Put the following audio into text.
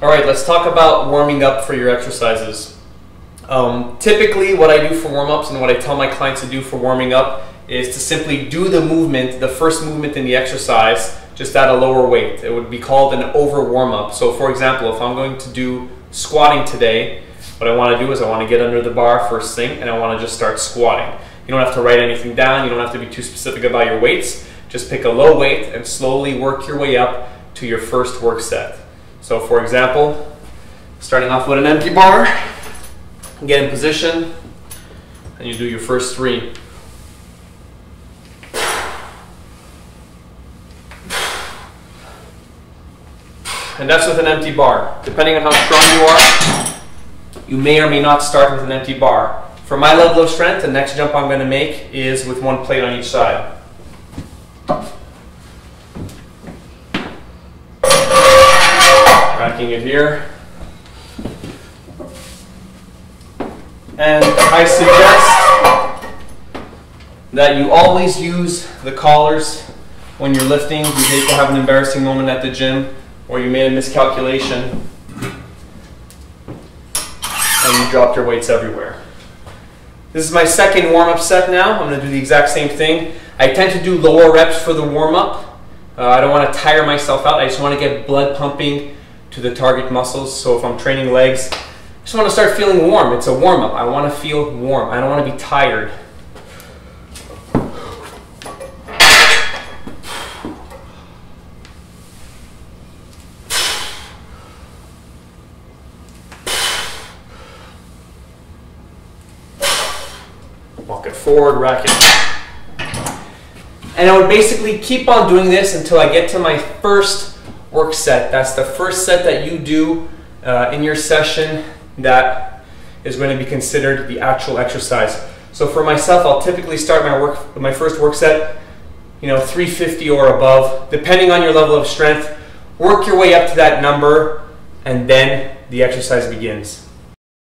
All right, let's talk about warming up for your exercises. Typically what I do for warm-ups and what I tell my clients to do for warming up is to simply do the movement, the first movement in the exercise, just at a lower weight. It would be called an over warm-up. So for example, if I'm going to do squatting today, what I want to do is I want to get under the bar first thing and I want to just start squatting. You don't have to write anything down, you don't have to be too specific about your weights. Just pick a low weight and slowly work your way up to your first work set. So for example, starting off with an empty bar, get in position, and you do your first 3. And that's with an empty bar. Depending on how strong you are, you may or may not start with an empty bar. For my level of strength, the next jump I'm going to make is with 1 plate on each side. Tracking it here. And I suggest that you always use the collars when you're lifting. You hate to have an embarrassing moment at the gym or you made a miscalculation and you dropped your weights everywhere. This is my second warm-up set now. I'm going to do the exact same thing. I tend to do lower reps for the warm-up. I don't want to tire myself out. I just want to get blood pumping to the target muscles. So if I'm training legs, I just want to start feeling warm. It's a warm-up. I want to feel warm. I don't want to be tired. Walk it forward, rack it. And I would basically keep on doing this until I get to my first work set. That's the first set that you do in your session that is going to be considered the actual exercise. So for myself, I'll typically start my first work set, 350 or above, depending on your level of strength. Work your way up to that number, and then the exercise begins.